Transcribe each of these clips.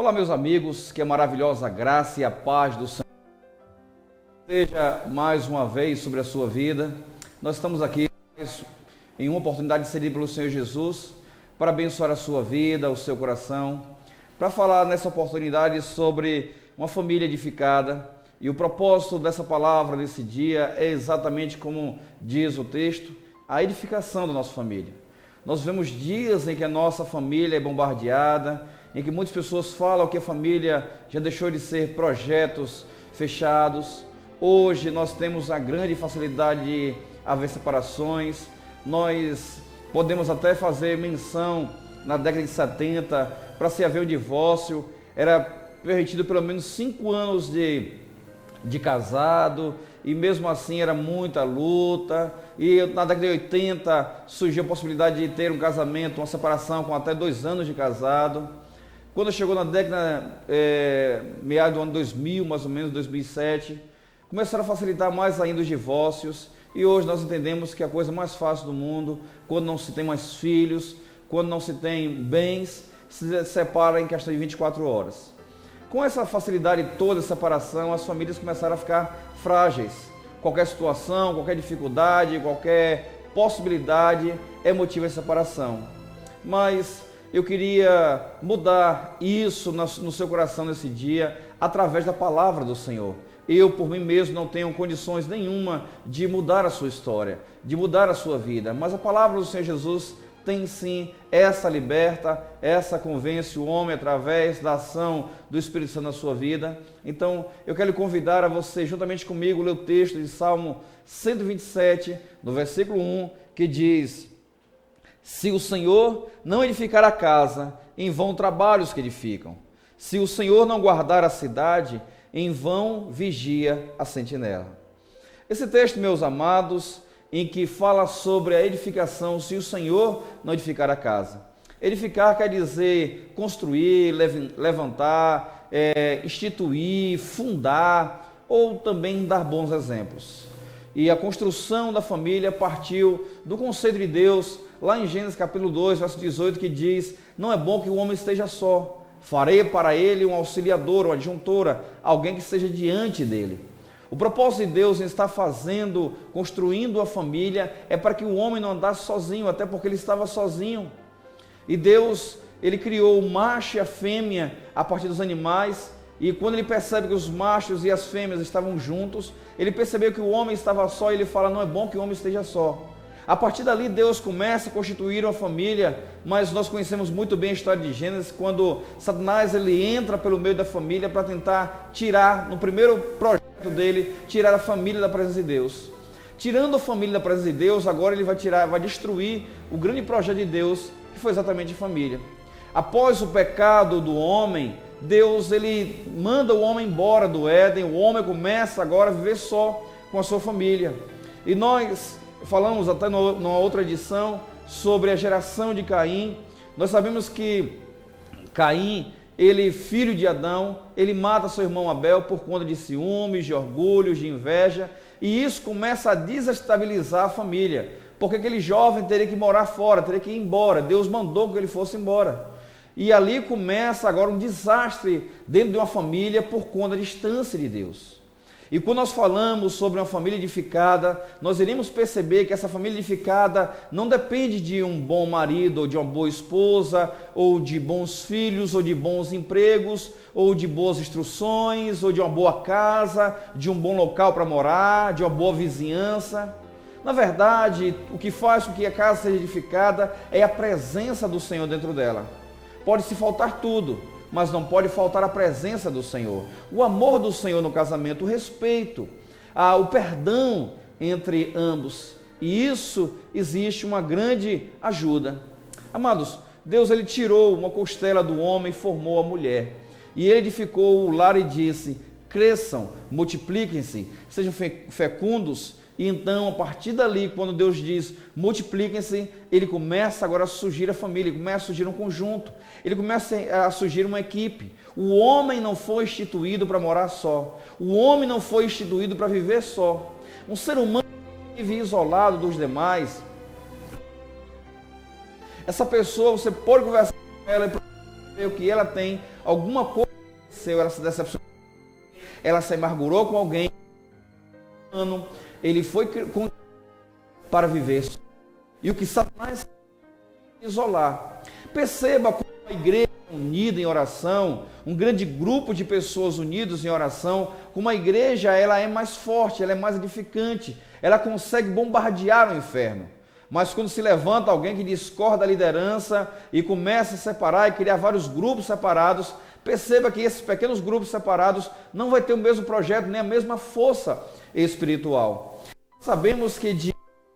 Olá, meus amigos, que a maravilhosa graça e a paz do Senhor seja mais uma vez sobre a sua vida. Nós estamos aqui em uma oportunidade de servir pelo Senhor Jesus para abençoar a sua vida, o seu coração, para falar nessa oportunidade sobre uma família edificada. E o propósito dessa palavra, desse dia, é exatamente como diz o texto, a edificação da nossa família. Nós vemos dias em que a nossa família é bombardeada, em que muitas pessoas falam que a família já deixou de ser projetos fechados. Hoje nós temos a grande facilidade de haver separações. Nós podemos até fazer menção na década de 70, para se haver um divórcio, era permitido pelo menos 5 anos de casado, e mesmo assim era muita luta. E na década de 80 surgiu a possibilidade de ter um casamento, uma separação com até 2 anos de casado. Quando chegou na década, meados do ano 2000, mais ou menos, 2007, começaram a facilitar mais ainda os divórcios. E hoje nós entendemos que a coisa mais fácil do mundo, quando não se tem mais filhos, quando não se tem bens, se separa em questão de 24 horas. Com essa facilidade toda de separação, as famílias começaram a ficar frágeis. Qualquer situação, qualquer dificuldade, qualquer possibilidade é motivo de separação. Mas eu queria mudar isso no seu coração nesse dia, através da palavra do Senhor. Eu, por mim mesmo, não tenho condições nenhuma de mudar a sua história, de mudar a sua vida. Mas a palavra do Senhor Jesus tem sim, essa liberta, essa convence o homem através da ação do Espírito Santo na sua vida. Então, eu quero lhe convidar a você, juntamente comigo, ler o texto de Salmo 127, no versículo 1, que diz: se o Senhor não edificar a casa, em vão trabalham os que edificam. Se o Senhor não guardar a cidade, em vão vigia a sentinela. Esse texto, meus amados, em que fala sobre a edificação, se o Senhor não edificar a casa. Edificar quer dizer construir, levantar, instituir, fundar, ou também dar bons exemplos. E a construção da família partiu do conceito de Deus, lá em Gênesis capítulo 2, verso 18, que diz: não é bom que o homem esteja só, farei para ele um auxiliador, uma adjuntora, alguém que esteja diante dele. O propósito de Deus em estar construindo a família, é para que o homem não andasse sozinho, até porque ele estava sozinho. E Deus, ele criou o macho e a fêmea a partir dos animais, e quando ele percebe que os machos e as fêmeas estavam juntos, ele percebeu que o homem estava só, e ele fala: não é bom que o homem esteja só. A partir dali Deus começa a constituir uma família, mas nós conhecemos muito bem a história de Gênesis, quando Satanás ele entra pelo meio da família para tentar tirar, no primeiro projeto dele, tirar a família da presença de Deus. Tirando a família da presença de Deus, agora ele vai destruir o grande projeto de Deus, que foi exatamente a família. Após o pecado do homem, Deus ele manda o homem embora do Éden, o homem começa agora a viver só com a sua família. E nós falamos até numa outra edição sobre a geração de Caim. Nós sabemos que Caim, ele, filho de Adão, ele mata seu irmão Abel por conta de ciúmes, de orgulhos, de inveja, e isso começa a desestabilizar a família, porque aquele jovem teria que morar fora, teria que ir embora. Deus mandou que ele fosse embora. E ali começa agora um desastre dentro de uma família por conta da distância de Deus. E quando nós falamos sobre uma família edificada, nós iremos perceber que essa família edificada não depende de um bom marido, ou de uma boa esposa, ou de bons filhos, ou de bons empregos, ou de boas instruções, ou de uma boa casa, de um bom local para morar, de uma boa vizinhança. Na verdade, o que faz com que a casa seja edificada é a presença do Senhor dentro dela. Pode-se faltar tudo, mas não pode faltar a presença do Senhor, o amor do Senhor no casamento, o respeito, o perdão entre ambos. E isso existe uma grande ajuda. Amados, Deus ele tirou uma costela do homem e formou a mulher. E ele edificou o lar e disse: cresçam, multipliquem-se, sejam fecundos. E então, a partir dali, quando Deus diz multipliquem-se, ele começa agora a surgir a família, ele começa a surgir um conjunto, ele começa a surgir uma equipe. O homem não foi instituído para morar só, o homem não foi instituído para viver só. Um ser humano que vive isolado dos demais, essa pessoa, você pode conversar com ela e percebeu que ela tem alguma coisa, ela se decepcionou, ela se amargurou com alguém, ele foi para viver. E o que Satanás quer isolar. Perceba como a igreja unida em oração, um grande grupo de pessoas unidos em oração, como a igreja ela é mais forte, ela é mais edificante, ela consegue bombardear o inferno. Mas quando se levanta alguém que discorda da liderança e começa a separar e criar vários grupos separados, perceba que esses pequenos grupos separados não vai ter o mesmo projeto, nem a mesma força espiritual. Sabemos que de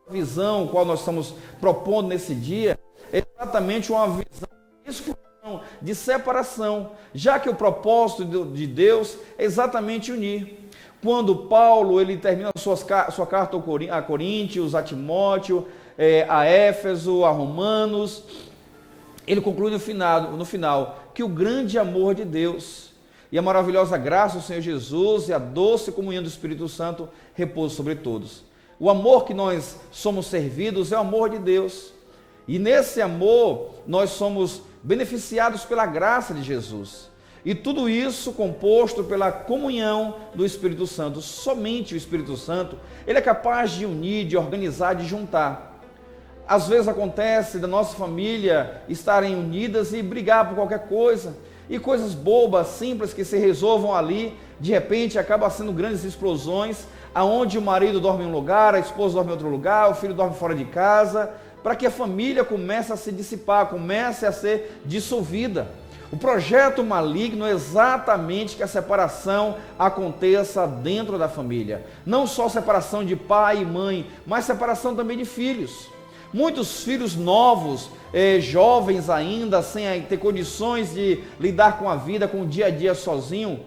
visão qual nós estamos propondo nesse dia é exatamente uma visão de exclusão, de separação, já que o propósito de Deus é exatamente unir. Quando Paulo ele termina sua carta a Coríntios, a Timóteo, a Éfeso, a Romanos, ele conclui no final que o grande amor de Deus e a maravilhosa graça do Senhor Jesus e a doce comunhão do Espírito Santo repousam sobre todos. O amor que nós somos servidos é o amor de Deus. E nesse amor nós somos beneficiados pela graça de Jesus. E tudo isso composto pela comunhão do Espírito Santo. Somente o Espírito Santo, ele é capaz de unir, de organizar, de juntar. Às vezes acontece da nossa família estarem unidas e brigar por qualquer coisa. E coisas bobas, simples, que se resolvam ali, de repente acabam sendo grandes explosões, aonde o marido dorme em um lugar, a esposa dorme em outro lugar, o filho dorme fora de casa, para que a família comece a se dissipar, comece a ser dissolvida. O projeto maligno é exatamente que a separação aconteça dentro da família. Não só separação de pai e mãe, mas separação também de filhos. Muitos filhos novos, jovens ainda, sem ter condições de lidar com a vida, com o dia a dia sozinho,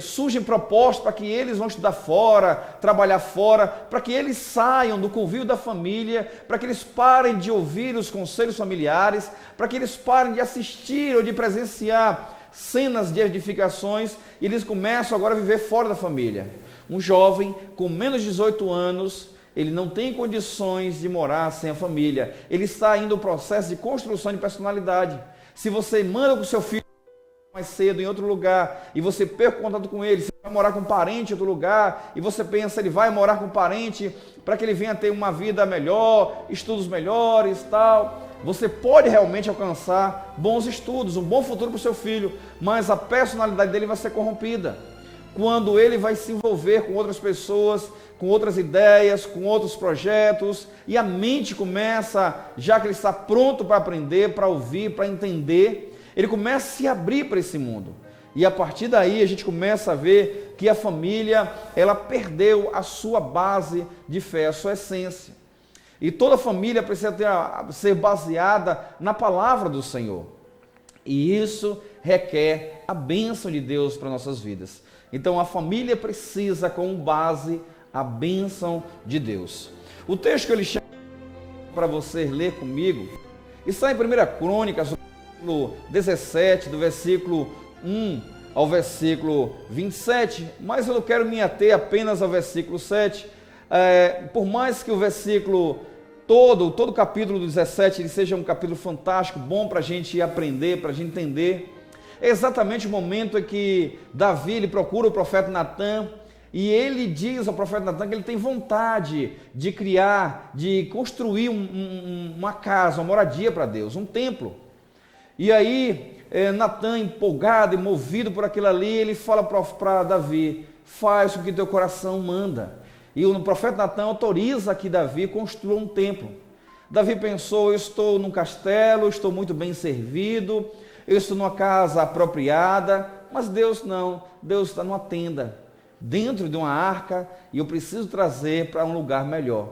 surgem propostas para que eles vão estudar fora, trabalhar fora, para que eles saiam do convívio da família, para que eles parem de ouvir os conselhos familiares, para que eles parem de assistir ou de presenciar cenas de edificações, e eles começam agora a viver fora da família. Um jovem com menos de 18 anos, ele não tem condições de morar sem a família, ele está indo no processo de construção de personalidade. Se você manda com o seu filho mais cedo em outro lugar, e você perca o contato com ele, você vai morar com um parente em outro lugar, e você pensa, ele vai morar com um parente, para que ele venha ter uma vida melhor, estudos melhores, tal, você pode realmente alcançar bons estudos, um bom futuro para o seu filho, mas a personalidade dele vai ser corrompida, quando ele vai se envolver com outras pessoas, com outras ideias, com outros projetos, e a mente começa, já que ele está pronto para aprender, para ouvir, para entender, ele começa a se abrir para esse mundo. E a partir daí a gente começa a ver que a família, ela perdeu a sua base de fé, a sua essência. E toda família precisa ser baseada na palavra do Senhor. E isso requer a bênção de Deus para nossas vidas. Então a família precisa como base a bênção de Deus. O texto que eu lhe chamo para você ler comigo está em 1 Crônicas, no 17, do versículo 1 ao versículo 27, mas eu não quero me ater apenas ao versículo 7, por mais que o versículo todo o capítulo do 17 ele seja um capítulo fantástico, bom para a gente aprender, para a gente entender, é exatamente o momento em que Davi ele procura o profeta Natã, e ele diz ao profeta Natã que ele tem vontade de criar, de construir uma casa, uma moradia para Deus, um templo. E aí, Natã, empolgado e movido por aquilo ali, ele fala para Davi, faz o que teu coração manda. E o profeta Natã autoriza que Davi construa um templo. Davi pensou, eu estou num castelo, estou muito bem servido, eu estou numa casa apropriada, mas Deus não, Deus está numa tenda, dentro de uma arca, e eu preciso trazer para um lugar melhor.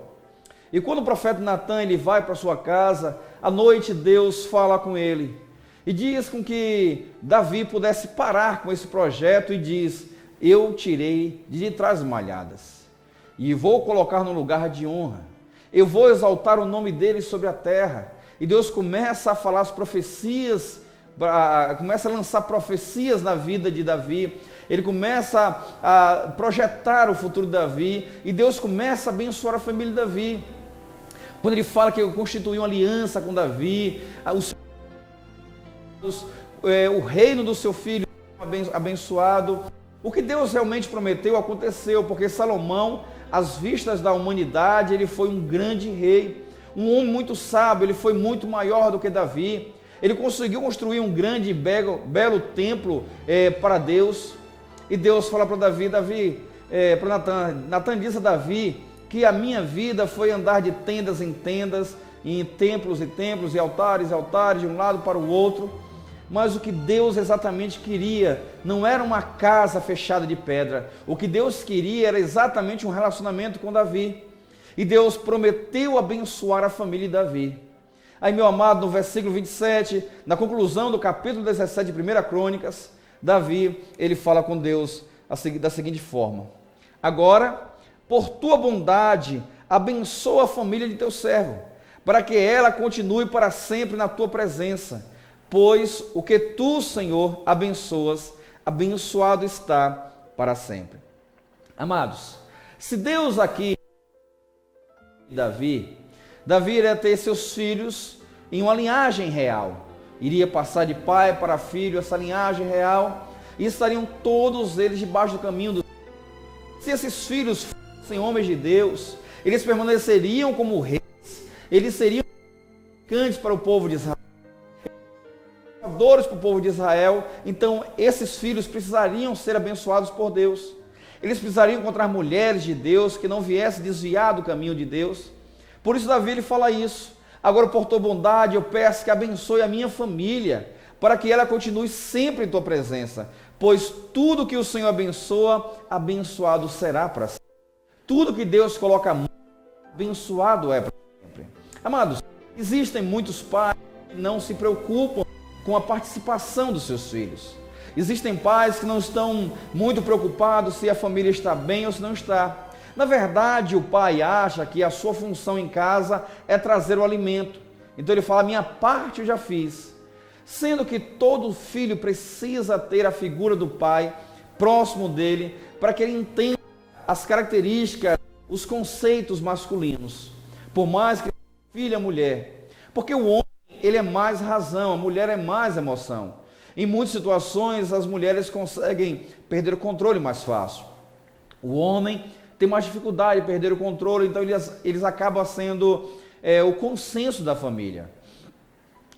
E quando o profeta Natã ele vai para sua casa, à noite Deus fala com ele, e diz com que Davi pudesse parar com esse projeto e diz, eu tirei de trás malhadas e vou colocar no lugar de honra, eu vou exaltar o nome dele sobre a terra. E Deus começa a falar as profecias, começa a lançar profecias na vida de Davi, ele começa a projetar o futuro de Davi, e Deus começa a abençoar a família de Davi. Quando ele fala que constituiu uma aliança com Davi, o reino do seu filho abençoado. O que Deus realmente prometeu aconteceu, porque Salomão, às vistas da humanidade, ele foi um grande rei, um homem muito sábio, ele foi muito maior do que Davi. Ele conseguiu construir um grande e belo templo para Deus. E Deus fala para Davi, para Natan diz a Davi que a minha vida foi andar de tendas em tendas, em templos e templos, e altares e altares, de um lado para o outro. Mas o que Deus exatamente queria não era uma casa fechada de pedra. O que Deus queria era exatamente um relacionamento com Davi. E Deus prometeu abençoar a família de Davi. Aí, meu amado, no versículo 27, na conclusão do capítulo 17 de 1 Crônicas, Davi, ele fala com Deus da seguinte forma: agora, por tua bondade, abençoa a família de teu servo, para que ela continue para sempre na tua presença. Pois o que tu, Senhor, abençoas, abençoado está para sempre. Amados, se Deus aqui, Davi iria ter seus filhos em uma linhagem real, iria passar de pai para filho essa linhagem real, e estariam todos eles debaixo do caminho do... Se esses filhos fossem homens de Deus, eles permaneceriam como reis, eles seriam cantos para o povo de Israel, para o povo de Israel. Então esses filhos precisariam ser abençoados por Deus. Eles precisariam encontrar mulheres de Deus que não viessem desviar do caminho de Deus. Por isso Davi ele fala isso: agora por tua bondade eu peço que abençoe a minha família, para que ela continue sempre em tua presença, pois tudo que o Senhor abençoa, abençoado será para sempre. Tudo que Deus coloca a mão, abençoado é para sempre. Amados, existem muitos pais que não se preocupam com a participação dos seus filhos. Existem pais que não estão muito preocupados se a família está bem ou se não está. Na verdade, o pai acha que a sua função em casa é trazer o alimento. Então ele fala: minha parte eu já fiz. Sendo que todo filho precisa ter a figura do pai próximo dele, para que ele entenda as características, os conceitos masculinos. Por mais que filho é mulher. Porque o homem, ele é mais razão, a mulher é mais emoção. Em muitas situações, as mulheres conseguem perder o controle mais fácil. O homem tem mais dificuldade de perder o controle, então eles acabam sendo o consenso da família.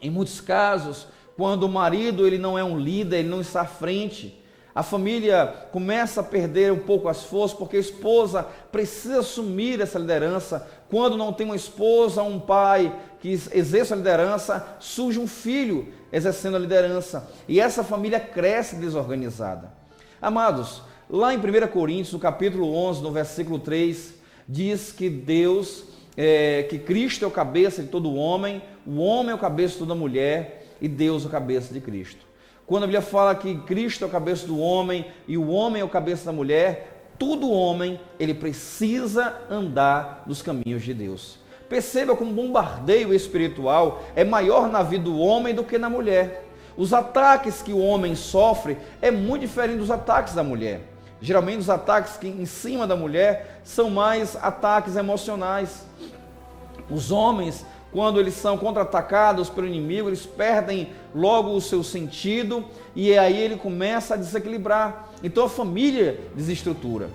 Em muitos casos, quando o marido ele não é um líder, ele não está à frente, a família começa a perder um pouco as forças, porque a esposa precisa assumir essa liderança. Quando não tem uma esposa, um pai que exerce a liderança, surge um filho exercendo a liderança, e essa família cresce desorganizada. Amados, lá em 1 Coríntios, no capítulo 11, no versículo 3, diz que Deus, que Cristo é o cabeça de todo homem, o homem é o cabeça de toda mulher, e Deus é o cabeça de Cristo. Quando a Bíblia fala que Cristo é o cabeça do homem e o homem é o cabeça da mulher, todo homem, ele precisa andar nos caminhos de Deus. Perceba como um bombardeio espiritual é maior na vida do homem do que na mulher. Os ataques que o homem sofre é muito diferente dos ataques da mulher. Geralmente os ataques que em cima da mulher são mais ataques emocionais. Os homens, quando eles são contra-atacados pelo inimigo, eles perdem logo o seu sentido e aí ele começa a desequilibrar. Então a família desestrutura.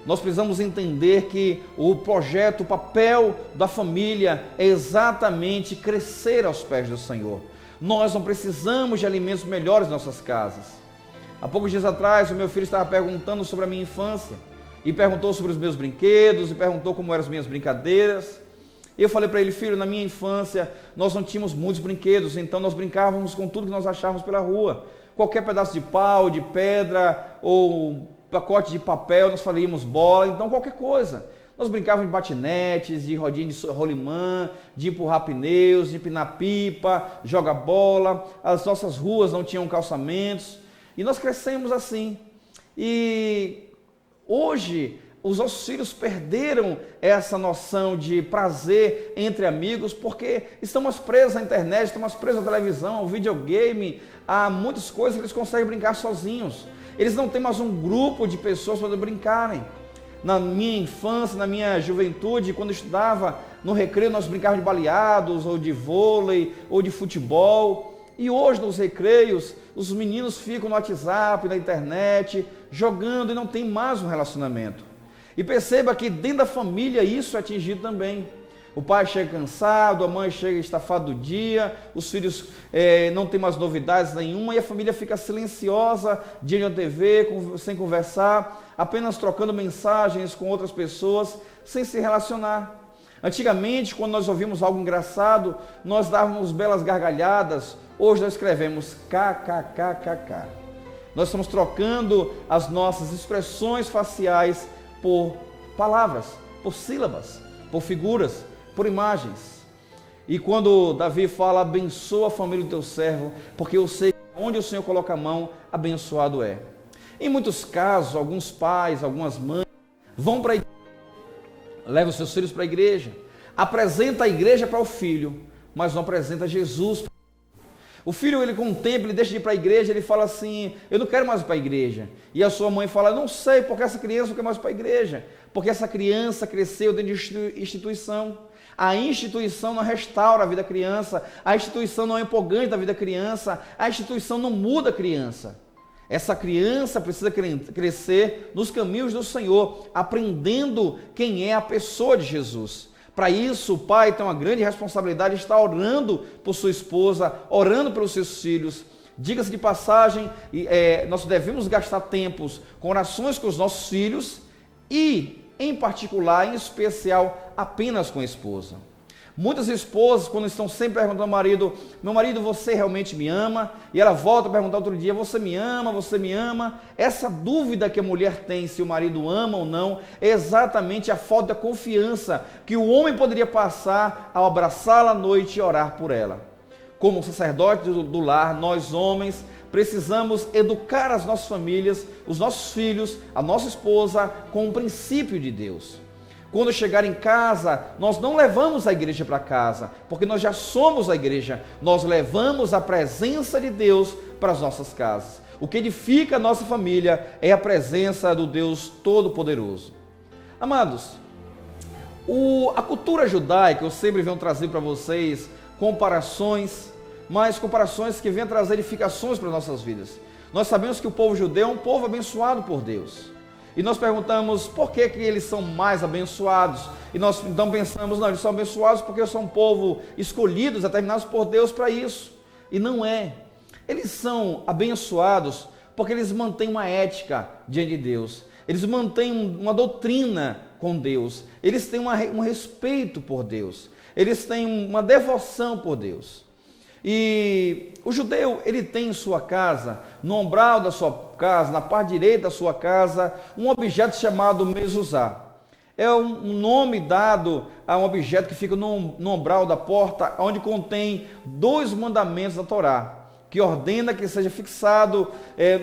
Nós precisamos entender que o projeto, o papel da família é exatamente crescer aos pés do Senhor. Nós não precisamos de alimentos melhores em nossas casas. Há poucos dias atrás, o meu filho estava perguntando sobre a minha infância, e perguntou sobre os meus brinquedos, e perguntou como eram as minhas brincadeiras. E eu falei para ele: filho, na minha infância, nós não tínhamos muitos brinquedos, então nós brincávamos com tudo que nós achávamos pela rua. Qualquer pedaço de pau, de pedra, ou pacote de papel, nós fazíamos bola, então qualquer coisa. Nós brincávamos de patinetes, de rodinha de rolimã, de empurrar pneus, de empinar pipa, jogar bola. As nossas ruas não tinham calçamentos. E nós crescemos assim. E hoje os nossos filhos perderam essa noção de prazer entre amigos, porque estamos presos à internet, estamos presos à televisão, ao videogame, a muitas coisas que eles conseguem brincar sozinhos. Eles não têm mais um grupo de pessoas para brincarem. Na minha infância, na minha juventude, quando eu estudava no recreio, nós brincávamos de baleados, ou de vôlei, ou de futebol. E hoje, nos recreios, os meninos ficam no WhatsApp, na internet, jogando e não tem mais um relacionamento. E perceba que dentro da família isso é atingido também. O pai chega cansado, a mãe chega estafada do dia, os filhos não têm mais novidades nenhuma e a família fica silenciosa diante da TV, sem conversar, apenas trocando mensagens com outras pessoas, sem se relacionar. Antigamente, quando nós ouvimos algo engraçado, nós dávamos belas gargalhadas. Hoje nós escrevemos kkkk. Nós estamos trocando as nossas expressões faciais por palavras, por sílabas, por figuras, por imagens. E quando Davi fala, abençoa a família do teu servo, porque eu sei que onde o Senhor coloca a mão, abençoado é. Em muitos casos, alguns pais, algumas mães vão para a igreja, levam seus filhos para a igreja, apresenta a igreja para o filho, mas não apresenta Jesus. O filho, ele com o tempo, ele deixa de ir para a igreja, ele fala assim, eu não quero mais ir para a igreja. E a sua mãe fala, não sei, porque essa criança não quer mais ir para a igreja. Porque essa criança cresceu dentro de instituição. A instituição não restaura a vida da criança, a instituição não é empolgante da vida da criança, a instituição não muda a criança. Essa criança precisa crescer nos caminhos do Senhor, aprendendo quem é a pessoa de Jesus. Para isso, o pai tem uma grande responsabilidade de estar orando por sua esposa, orando pelos seus filhos. Diga-se de passagem, nós devemos gastar tempos com orações com os nossos filhos e, em particular, em especial, apenas com a esposa. Muitas esposas, quando estão sempre perguntando ao marido, meu marido, você realmente me ama? E ela volta a perguntar outro dia, você me ama? Você me ama? Essa dúvida que a mulher tem se o marido ama ou não, é exatamente a falta de confiança que o homem poderia passar ao abraçá-la à noite e orar por ela. Como sacerdote do lar, nós homens precisamos educar as nossas famílias, os nossos filhos, a nossa esposa com o princípio de Deus. Quando chegar em casa, nós não levamos a igreja para casa, porque nós já somos a igreja. Nós levamos a presença de Deus para as nossas casas. O que edifica a nossa família é a presença do Deus Todo-Poderoso. Amados, a cultura judaica, eu sempre venho trazer para vocês comparações, mas comparações que venham trazer edificações para as nossas vidas. Nós sabemos que o povo judeu é um povo abençoado por Deus. E nós perguntamos por que eles são mais abençoados. E nós então pensamos, não, eles são abençoados porque são um povo escolhido, determinados por Deus para isso. E não é. Eles são abençoados porque eles mantêm uma ética diante de Deus. Eles mantêm uma doutrina com Deus. Eles têm um respeito por Deus. Eles têm uma devoção por Deus. E o judeu, ele tem em sua casa, no umbral da sua casa, na parte direita da sua casa, um objeto chamado mezuzá. É um nome dado a um objeto que fica no umbral da porta, onde contém 2 mandamentos da Torá, que ordena que seja fixado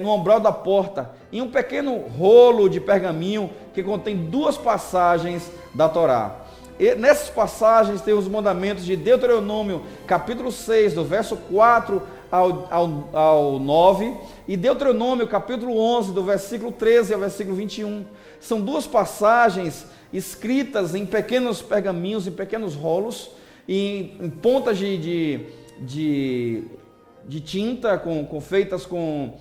no umbral da porta, em um pequeno rolo de pergaminho que contém 2 passagens da Torá. E nessas passagens tem os mandamentos de Deuteronômio, capítulo 6, do verso 4 ao 9, e Deuteronômio, capítulo 11, do versículo 13 ao versículo 21. São 2 passagens escritas em pequenos pergaminhos, em pequenos rolos, em pontas de tinta, feitas com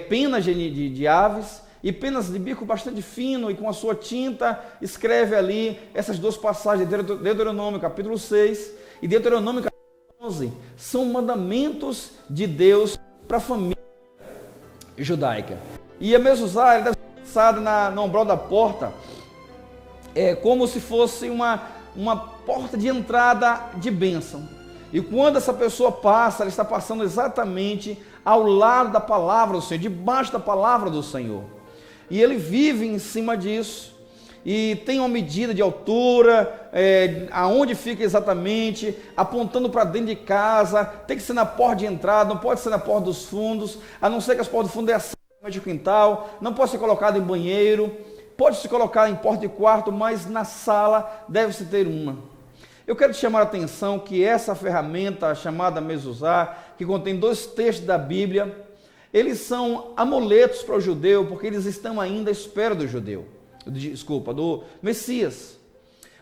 penas de aves, e penas de bico bastante fino, e com a sua tinta escreve ali essas 2 passagens, Deuteronômio capítulo 6 e Deuteronômio capítulo 11, são mandamentos de Deus para a família judaica. E a mezuzá, ela deve ser fixada no umbral da porta, como se fosse uma porta de entrada de bênção. E quando essa pessoa passa, ela está passando exatamente ao lado da palavra do Senhor, debaixo da palavra do Senhor. E ele vive em cima disso, e tem uma medida de altura, aonde fica exatamente, apontando para dentro de casa, tem que ser na porta de entrada, não pode ser na porta dos fundos, a não ser que as portas do fundo é assim, de quintal, não pode ser colocado em banheiro, pode se colocar em porta de quarto, mas na sala deve-se ter uma. Eu quero te chamar a atenção que essa ferramenta chamada mezuzá, que contém 2 textos da Bíblia, eles são amuletos para o judeu, porque eles estão ainda à espera do Messias.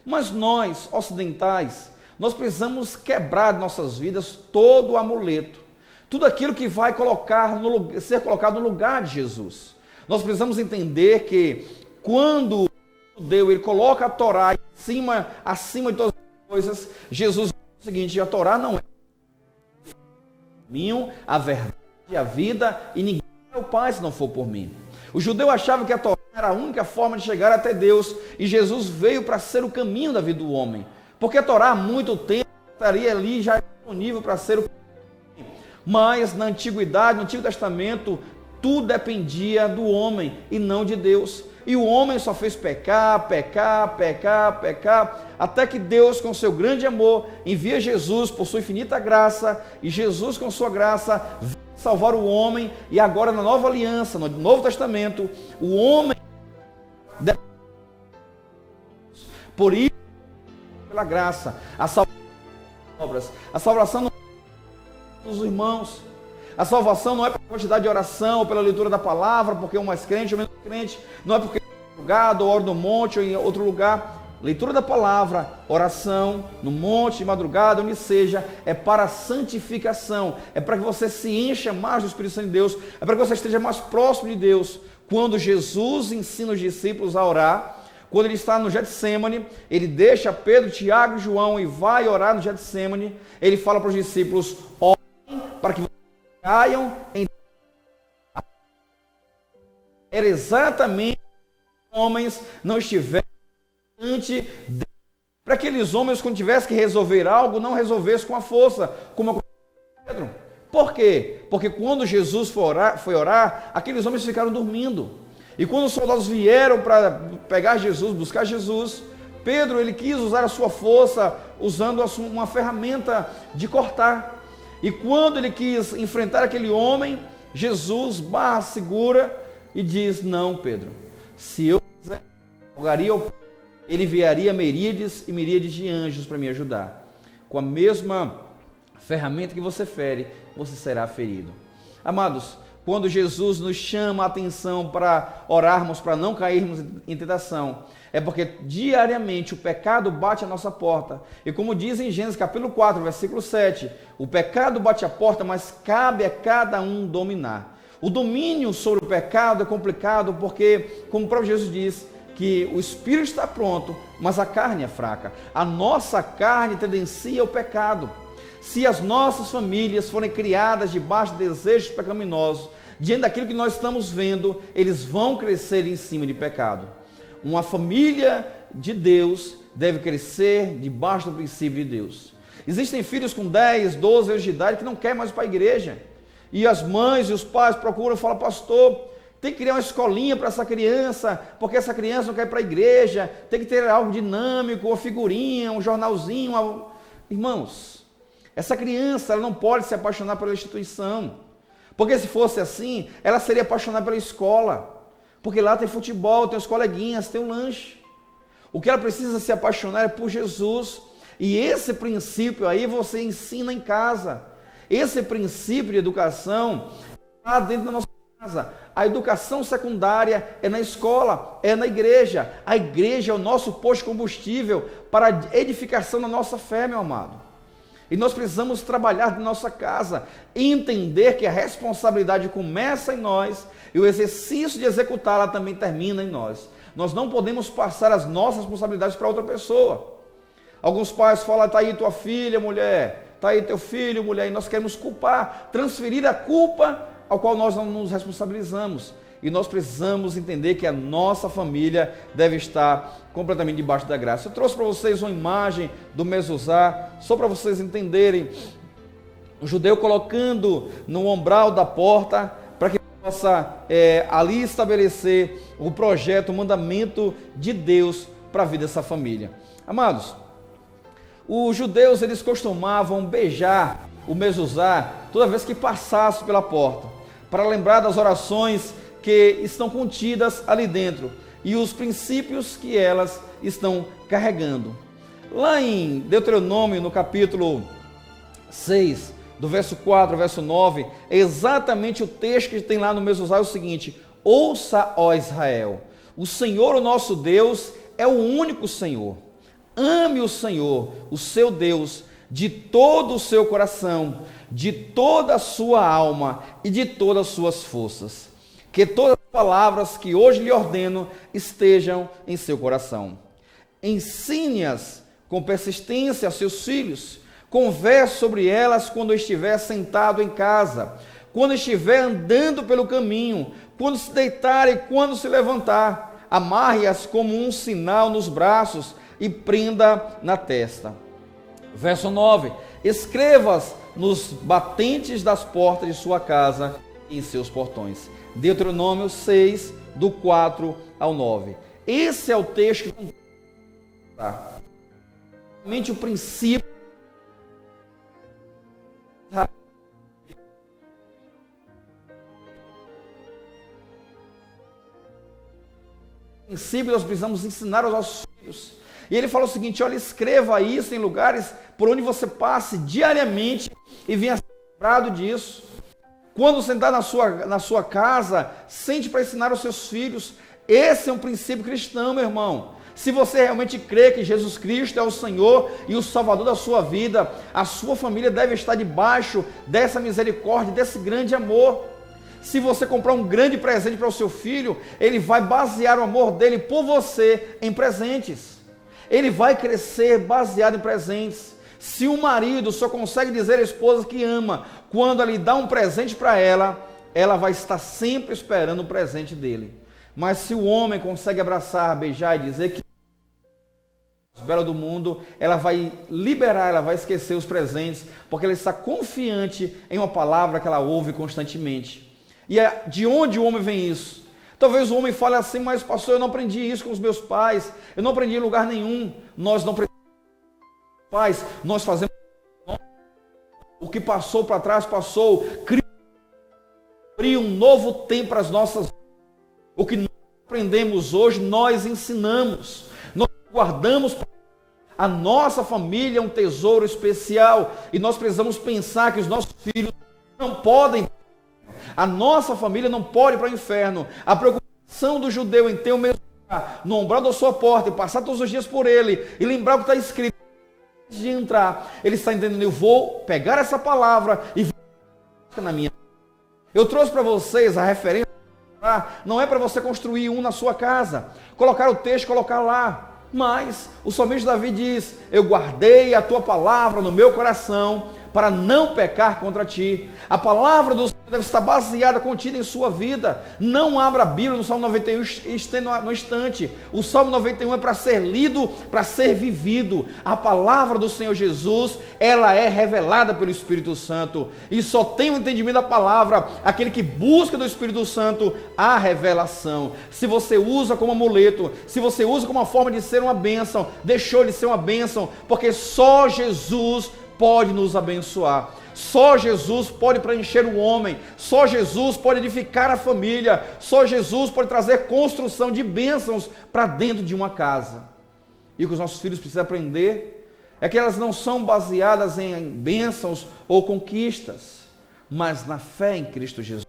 Mas nós, ocidentais, nós precisamos quebrar de nossas vidas todo o amuleto, tudo aquilo que vai ser colocado no lugar de Jesus. Nós precisamos entender que quando o judeu ele coloca a Torá acima de todas as coisas, Jesus diz o seguinte: a Torá não é o caminho, a verdade, a vida, e ninguém é o Pai se não for por mim. O judeu achava que a Torá era a única forma de chegar até Deus, e Jesus veio para ser o caminho da vida do homem, porque a Torá há muito tempo estaria ali já disponível para ser o caminho. Mas na antiguidade, no Antigo Testamento, tudo dependia do homem e não de Deus. E o homem só fez pecar, até que Deus, com seu grande amor, envia Jesus por sua infinita graça, e Jesus, com sua graça, veio salvar o homem. E agora, na nova aliança, no Novo Testamento, o homem, por isso, pela graça, a salvação não é dos irmãos. A salvação não é pela quantidade de oração ou pela leitura da palavra, porque um mais crente ou menos crente, não é porque é madrugada ou ora no monte ou em outro lugar. Leitura da palavra, oração, no monte, de madrugada, onde seja, é para a santificação, é para que você se encha mais do Espírito Santo de Deus, é para que você esteja mais próximo de Deus. Quando Jesus ensina os discípulos a orar, quando ele está no Getsemane, ele deixa Pedro, Tiago e João e vai orar no Getsemane, ele fala para os discípulos: orem para que caiam em... Era exatamente os homens não estiverem diante de... para aqueles homens, quando tivessem que resolver algo, não resolvessem com a força, como aconteceu com Pedro. Por quê? Porque quando Jesus foi orar, aqueles homens ficaram dormindo. E quando os soldados vieram para pegar Jesus, buscar Jesus, Pedro ele quis usar a sua força usando uma ferramenta de cortar. E quando ele quis enfrentar aquele homem, Jesus segura e diz: não, Pedro, se eu quiser, ele enviaria miríades e miríades de anjos para me ajudar. Com a mesma ferramenta que você fere, você será ferido. Amados, quando Jesus nos chama a atenção para orarmos, para não cairmos em tentação, é porque diariamente o pecado bate à nossa porta. E como diz em Gênesis capítulo 4, versículo 7, o pecado bate à porta, mas cabe a cada um dominar. O domínio sobre o pecado é complicado porque, como o próprio Jesus diz, que o espírito está pronto, mas a carne é fraca. A nossa carne tendencia ao pecado. Se as nossas famílias forem criadas debaixo de desejos pecaminosos, diante daquilo que nós estamos vendo, eles vão crescer em cima de pecado. Uma família de Deus deve crescer debaixo do princípio de Deus. Existem filhos com 10, 12 anos de idade que não querem mais ir para a igreja. E as mães e os pais procuram e falam: pastor, tem que criar uma escolinha para essa criança, porque essa criança não quer ir para a igreja, tem que ter algo dinâmico, uma figurinha, um jornalzinho. Irmãos, essa criança ela não pode se apaixonar pela instituição, porque se fosse assim, ela seria apaixonada pela escola. Porque lá tem futebol, tem os coleguinhas, tem o lanche. O que ela precisa se apaixonar é por Jesus. E esse princípio aí você ensina em casa. Esse princípio de educação está dentro da nossa casa. A educação secundária é na escola, é na igreja. A igreja é o nosso posto de combustível para a edificação da nossa fé, meu amado. E nós precisamos trabalhar de nossa casa, entender que a responsabilidade começa em nós e o exercício de executá-la também termina em nós. Nós não podemos passar as nossas responsabilidades para outra pessoa. Alguns pais falam: está aí tua filha, mulher, está aí teu filho, mulher, e nós queremos culpar, transferir a culpa ao qual nós não nos responsabilizamos. E nós precisamos entender que a nossa família deve estar completamente debaixo da graça. Eu trouxe para vocês uma imagem do mezuzá, só para vocês entenderem. O judeu colocando no umbral da porta, para que possa ali estabelecer o projeto, o mandamento de Deus para a vida dessa família. Amados, os judeus eles costumavam beijar o mezuzá toda vez que passasse pela porta, para lembrar das orações que estão contidas ali dentro e os princípios que elas estão carregando. Lá em Deuteronômio, no capítulo 6, do verso 4 ao verso 9, é exatamente o texto que tem lá no mezuzá, é o seguinte: ouça, ó Israel, o Senhor, o nosso Deus, é o único Senhor. Ame o Senhor, o seu Deus, de todo o seu coração, de toda a sua alma e de todas as suas forças. Que todas as palavras que hoje lhe ordeno estejam em seu coração. Ensine-as com persistência a seus filhos. Converse sobre elas quando estiver sentado em casa, quando estiver andando pelo caminho, quando se deitar e quando se levantar. Amarre-as como um sinal nos braços e prenda na testa. Verso 9. Escreva-as nos batentes das portas de sua casa e em seus portões. Deuteronômio 6, do 4 ao 9. Esse é o texto que realmente o princípio nós precisamos ensinar aos nossos filhos. E ele fala o seguinte: olha, escreva isso em lugares por onde você passe diariamente e venha ser lembrado disso. Quando sentar na sua casa, sente para ensinar aos seus filhos. Esse é um princípio cristão, meu irmão. Se você realmente crê que Jesus Cristo é o Senhor e o Salvador da sua vida, a sua família deve estar debaixo dessa misericórdia, desse grande amor. Se você comprar um grande presente para o seu filho, ele vai basear o amor dele por você em presentes. Ele vai crescer baseado em presentes. Se o marido só consegue dizer à esposa que ama quando ele dá um presente para ela, ela vai estar sempre esperando o presente dele. Mas se o homem consegue abraçar, beijar e dizer que é o belo do mundo, ela vai liberar, ela vai esquecer os presentes, porque ela está confiante em uma palavra que ela ouve constantemente. E de onde o homem vem isso? Talvez o homem fale assim: mas pastor, eu não aprendi isso com os meus pais, eu não aprendi em lugar nenhum. Nós não precisamos, pais, nós fazemos o que passou para trás, passou. Cria um novo tempo para as nossas vidas. O que nós aprendemos hoje, nós ensinamos, nós guardamos. A nossa família é um tesouro especial e nós precisamos pensar que os nossos filhos não podem. A nossa família não pode ir para o inferno. A preocupação do judeu em ter o mesmo lugar no umbral da sua porta e passar todos os dias por ele e lembrar o que está escrito antes de entrar, ele está entendendo: eu vou pegar essa palavra e vou na minha. Eu trouxe para vocês a referência. Não é para você construir um na sua casa, colocar o texto, colocar lá. Mas o salmista Davi diz: eu guardei a tua palavra no meu coração para não pecar contra ti. A palavra do Senhor deve estar baseada, contida em sua vida. Não abra a Bíblia no Salmo 91 e esteja no instante. O Salmo 91 é para ser lido, para ser vivido. A palavra do Senhor Jesus, ela é revelada pelo Espírito Santo. E só tem o entendimento da palavra aquele que busca do Espírito Santo a revelação. Se você usa como amuleto, se você usa como uma forma de ser uma bênção, deixou de ser uma bênção, porque só Jesus pode nos abençoar. Só Jesus pode preencher o homem. Só Jesus pode edificar a família. Só Jesus pode trazer construção de bênçãos para dentro de uma casa. E o que os nossos filhos precisam aprender é que elas não são baseadas em bênçãos ou conquistas, mas na fé em Cristo Jesus.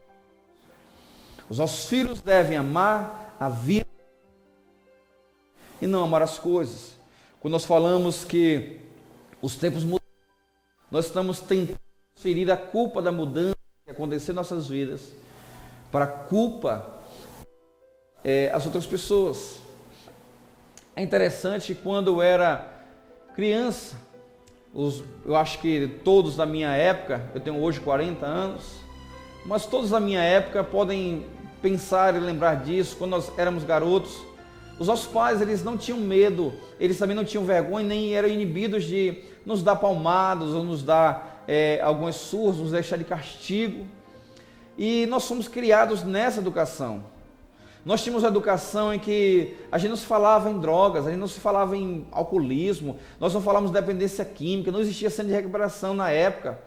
Os nossos filhos devem amar a vida e não amar as coisas. Quando nós falamos que os tempos mudam, nós estamos tentando transferir a culpa da mudança que aconteceu em nossas vidas para a culpa as outras pessoas. É interessante, quando eu era criança, eu acho que todos da minha época, eu tenho hoje 40 anos, mas todos da minha época podem pensar e lembrar disso. Quando nós éramos garotos, os nossos pais, eles não tinham medo, eles também não tinham vergonha, nem eram inibidos de nos dar palmadas ou nos dar alguns surros, nos deixar de castigo. E nós fomos criados nessa educação. Nós tínhamos uma educação em que a gente não se falava em drogas, a gente não se falava em alcoolismo, nós não falávamos de dependência química, não existia centro de recuperação na época.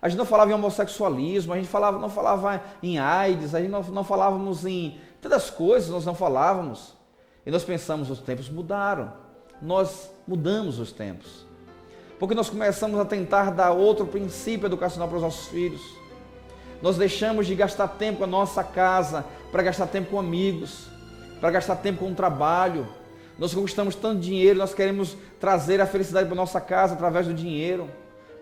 A gente não falava em homossexualismo, a gente não falava em AIDS, a gente não falávamos em tantas coisas, nós não falávamos. E nós pensamos: os tempos mudaram, nós mudamos os tempos. Porque nós começamos a tentar dar outro princípio educacional para os nossos filhos. Nós deixamos de gastar tempo com a nossa casa para gastar tempo com amigos, para gastar tempo com o trabalho. Nós conquistamos tanto dinheiro, nós queremos trazer a felicidade para a nossa casa através do dinheiro.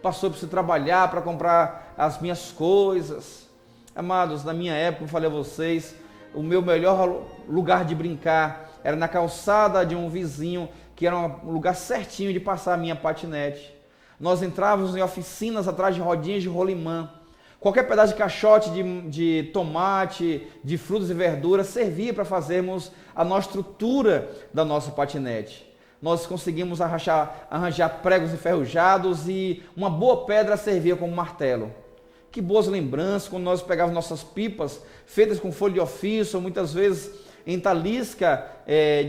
Pastor, eu preciso trabalhar para comprar as minhas coisas. Amados, na minha época, eu falei a vocês, o meu melhor lugar de brincar era na calçada de um vizinho, que era um lugar certinho de passar a minha patinete. Nós entrávamos em oficinas atrás de rodinhas de rolimã. Qualquer pedaço de caixote de tomate, de frutas e verduras, servia para fazermos a nossa estrutura da nossa patinete. Nós conseguimos arranjar pregos enferrujados e uma boa pedra servia como martelo. Que boas lembranças quando nós pegávamos nossas pipas, feitas com folha de ofício, muitas vezes em talisca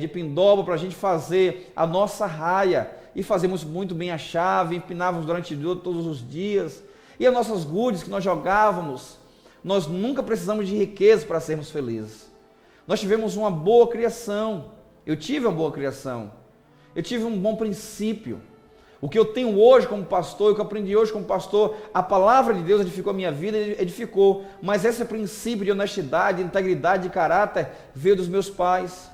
de pindoba, para a gente fazer a nossa raia. E fazíamos muito bem a chave, empinávamos durante todos os dias. E as nossas gudes que nós jogávamos, nós nunca precisamos de riqueza para sermos felizes. Nós tivemos uma boa criação, eu tive uma boa criação, eu tive um bom princípio. O que eu tenho hoje como pastor, o que eu aprendi hoje como pastor, a palavra de Deus edificou a minha vida, edificou, mas esse princípio de honestidade, de integridade, de caráter, veio dos meus pais.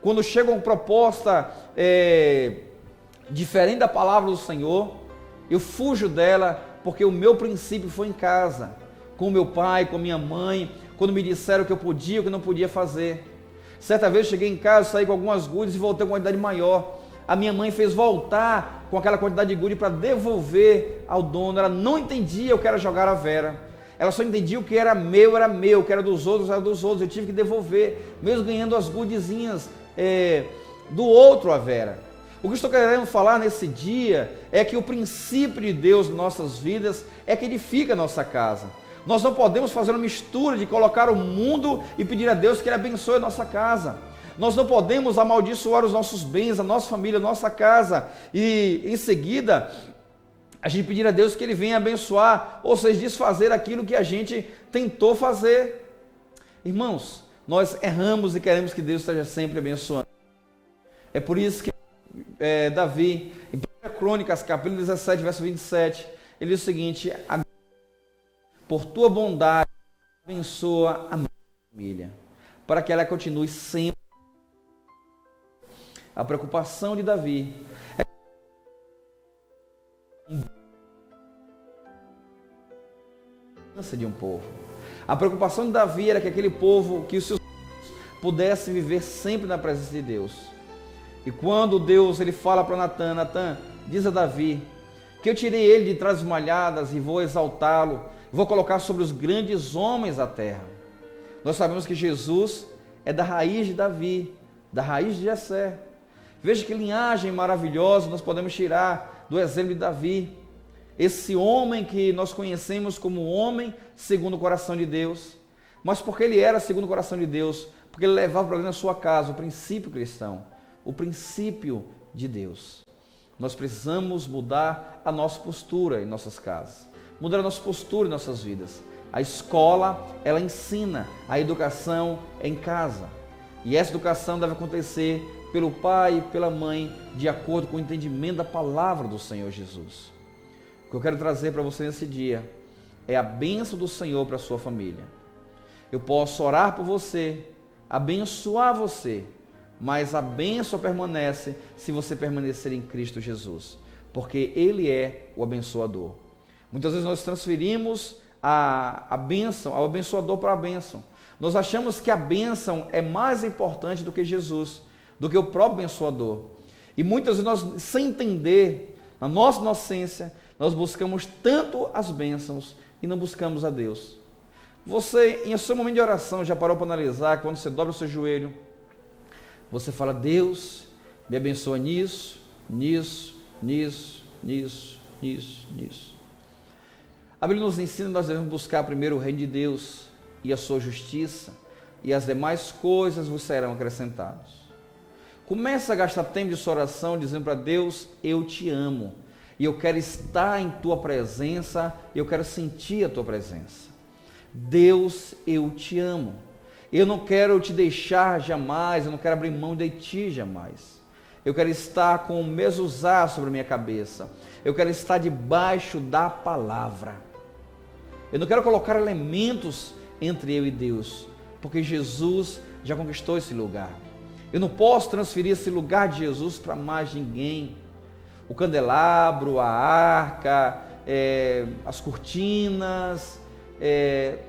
Quando chega uma proposta diferente da palavra do Senhor, eu fujo dela, porque o meu princípio foi em casa, com o meu pai, com minha mãe, quando me disseram o que eu podia, o que não podia fazer. Certa vez eu cheguei em casa, saí com algumas gudes e voltei com uma quantidade maior. A minha mãe fez voltar com aquela quantidade de gude para devolver ao dono. Ela não entendia o que era jogar a Vera. Ela só entendia o que era meu, o que era dos outros, era dos outros. Eu tive que devolver, mesmo ganhando as gudezinhas do outro a Vera. O que estou querendo falar nesse dia é que o princípio de Deus em nossas vidas é que edifica a nossa casa. Nós não podemos fazer uma mistura de colocar o mundo e pedir a Deus que Ele abençoe a nossa casa. Nós não podemos amaldiçoar os nossos bens, a nossa família, a nossa casa e em seguida a gente pedir a Deus que Ele venha abençoar, ou seja, desfazer aquilo que a gente tentou fazer. Irmãos, nós erramos e queremos que Deus esteja sempre abençoando. É por isso que Davi, em 1 Crônicas, capítulo 17, verso 27, ele diz o seguinte: por tua bondade, abençoa a minha família, para que ela continue sempre. A preocupação de Davi é de um povo. A preocupação de Davi era que aquele povo, que os seus filhos pudessem viver sempre na presença de Deus. E quando Deus ele fala para Natan, diz a Davi que eu tirei ele de trás das malhadas e vou exaltá-lo, vou colocar sobre os grandes homens da terra. Nós sabemos que Jesus é da raiz de Davi, da raiz de Jessé. Veja que linhagem maravilhosa nós podemos tirar do exemplo de Davi. Esse homem que nós conhecemos como homem segundo o coração de Deus. Mas porque ele era segundo o coração de Deus? Porque ele levava para dentro da sua casa o princípio cristão, o princípio de Deus. Nós precisamos mudar a nossa postura em nossas casas, mudar a nossa postura em nossas vidas. A escola, ela ensina, a educação é em casa. E essa educação deve acontecer pelo pai e pela mãe, de acordo com o entendimento da palavra do Senhor Jesus. O que eu quero trazer para você nesse dia é a bênção do Senhor para a sua família. Eu posso orar por você, abençoar você, mas a bênção permanece se você permanecer em Cristo Jesus, porque Ele é o abençoador. Muitas vezes nós transferimos a bênção, ao abençoador para a bênção. Nós achamos que a bênção é mais importante do que Jesus, do que o próprio abençoador. E muitas vezes nós, sem entender, na nossa inocência, nós buscamos tanto as bênçãos e não buscamos a Deus. Você, em seu momento de oração, já parou para analisar, quando você dobra o seu joelho, você fala: Deus, me abençoa nisso, nisso, nisso, nisso, nisso, nisso. A Bíblia nos ensina que nós devemos buscar primeiro o reino de Deus e a sua justiça, e as demais coisas vos serão acrescentadas. Começa a gastar tempo de sua oração dizendo para Deus: eu te amo, e eu quero estar em tua presença, eu quero sentir a tua presença. Deus, eu te amo, eu não quero te deixar jamais, eu não quero abrir mão de ti jamais. Eu quero estar com o mezuzá sobre a minha cabeça, eu quero estar debaixo da palavra. Eu não quero colocar elementos entre eu e Deus, porque Jesus já conquistou esse lugar. Eu não posso transferir esse lugar de Jesus para mais ninguém. O candelabro, a arca, as cortinas,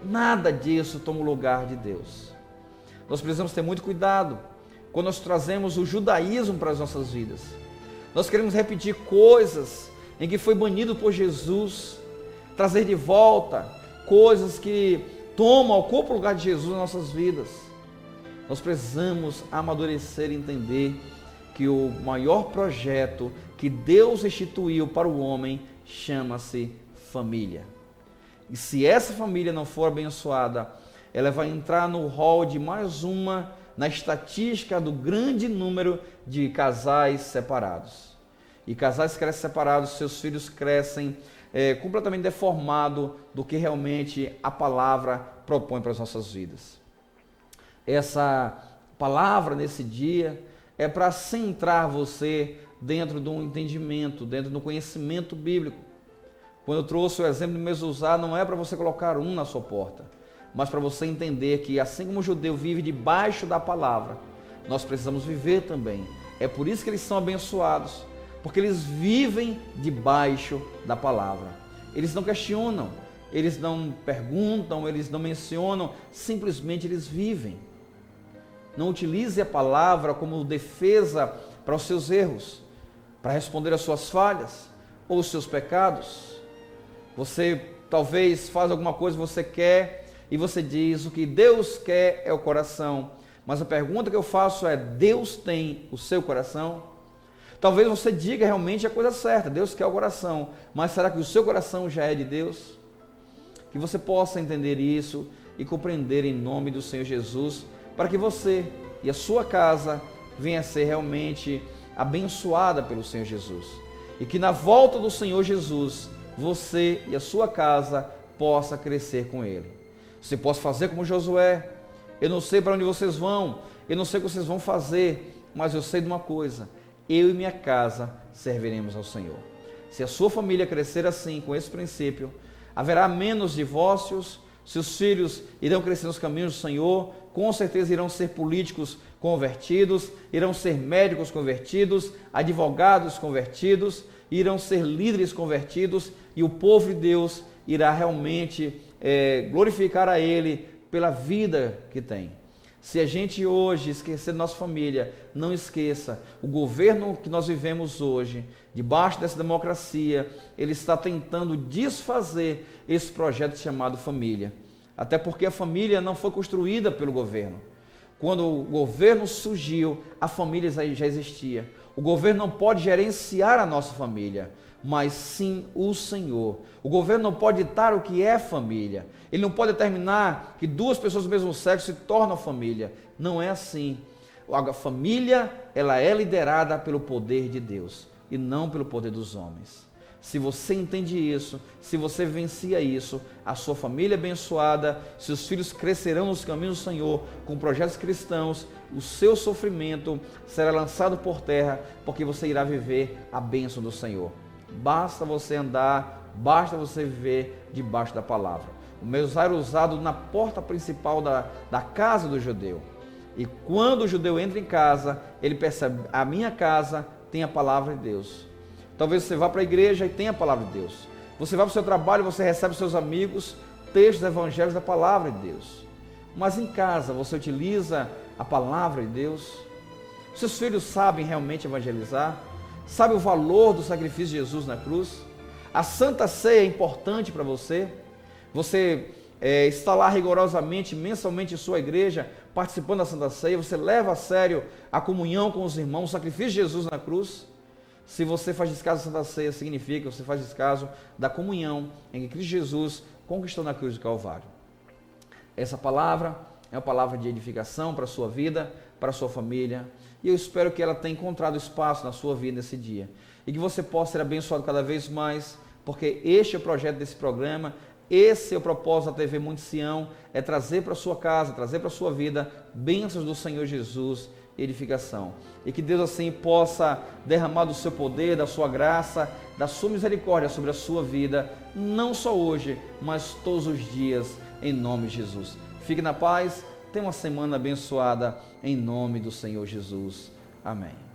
nada disso toma o lugar de Deus. Nós precisamos ter muito cuidado quando nós trazemos o judaísmo para as nossas vidas. Nós queremos repetir coisas em que foi banido por Jesus, trazer de volta coisas que ocupam o lugar de Jesus nas nossas vidas. Nós precisamos amadurecer e entender que o maior projeto que Deus instituiu para o homem chama-se família. E se essa família não for abençoada, ela vai entrar no hall de mais uma, na estatística do grande número de casais separados. E casais que crescem separados, seus filhos crescem completamente deformados do que realmente a palavra propõe para as nossas vidas. Essa palavra nesse dia é para centrar você dentro de um entendimento, dentro do conhecimento bíblico. Quando eu trouxe o exemplo de mezuzá, não é para você colocar um na sua porta, mas para você entender que assim como o judeu vive debaixo da palavra, nós precisamos viver também. É por isso que eles são abençoados, porque eles vivem debaixo da palavra. Eles não questionam, eles não perguntam, eles não mencionam, simplesmente eles vivem. Não utilize a palavra como defesa para os seus erros, para responder às suas falhas ou os seus pecados. Você talvez faz alguma coisa que você quer e você diz: o que Deus quer é o coração. Mas a pergunta que eu faço é: Deus tem o seu coração? Talvez você diga realmente a coisa certa, Deus quer o coração, mas será que o seu coração já é de Deus? Que você possa entender isso e compreender em nome do Senhor Jesus, para que você e a sua casa venha a ser realmente abençoada pelo Senhor Jesus. E que na volta do Senhor Jesus, você e a sua casa possa crescer com Ele. Você possa fazer como Josué: eu não sei para onde vocês vão, eu não sei o que vocês vão fazer, mas eu sei de uma coisa: eu e minha casa serviremos ao Senhor. Se a sua família crescer assim, com esse princípio, haverá menos divórcios, seus filhos irão crescer nos caminhos do Senhor, com certeza irão ser políticos convertidos, irão ser médicos convertidos, advogados convertidos, irão ser líderes convertidos, e o povo de Deus irá realmente glorificar a Ele pela vida que tem. Se a gente hoje esquecer da nossa família, não esqueça, o governo que nós vivemos hoje, debaixo dessa democracia, ele está tentando desfazer esse projeto chamado família. Até porque a família não foi construída pelo governo. Quando o governo surgiu, a família já existia. O governo não pode gerenciar a nossa família, mas sim o Senhor. O governo não pode ditar o que é família. Ele não pode determinar que duas pessoas do mesmo sexo se tornam família. Não é assim. A família, ela é liderada pelo poder de Deus e não pelo poder dos homens. Se você entende isso, se você vivencia isso, a sua família é abençoada, seus filhos crescerão nos caminhos do Senhor com projetos cristãos, o seu sofrimento será lançado por terra, porque você irá viver a bênção do Senhor. Basta você andar, basta você viver debaixo da palavra. O mezuzá era usado na porta principal da casa do judeu. E quando o judeu entra em casa, ele percebe: a minha casa tem a palavra de Deus. Talvez você vá para a igreja e tenha a palavra de Deus. Você vai para o seu trabalho, você recebe dos seus amigos textos evangélicos da palavra de Deus. Mas em casa você utiliza a palavra de Deus? Seus filhos sabem realmente evangelizar? Sabe o valor do sacrifício de Jesus na cruz? A Santa Ceia é importante para você? Você está lá rigorosamente, mensalmente em sua igreja, participando da Santa Ceia? Você leva a sério a comunhão com os irmãos, o sacrifício de Jesus na cruz? Se você faz descaso da Santa Ceia, significa que você faz descaso da comunhão em que Cristo Jesus conquistou na cruz do Calvário. Essa palavra é uma palavra de edificação para a sua vida, para a sua família, e eu espero que ela tenha encontrado espaço na sua vida nesse dia, e que você possa ser abençoado cada vez mais, porque este é o projeto desse programa, esse é o propósito da TV Monte Sião, é trazer para a sua casa, trazer para a sua vida bênçãos do Senhor Jesus, edificação. E que Deus assim possa derramar do seu poder, da sua graça, da sua misericórdia sobre a sua vida, não só hoje, mas todos os dias, em nome de Jesus. Fique na paz, tenha uma semana abençoada, em nome do Senhor Jesus. Amém.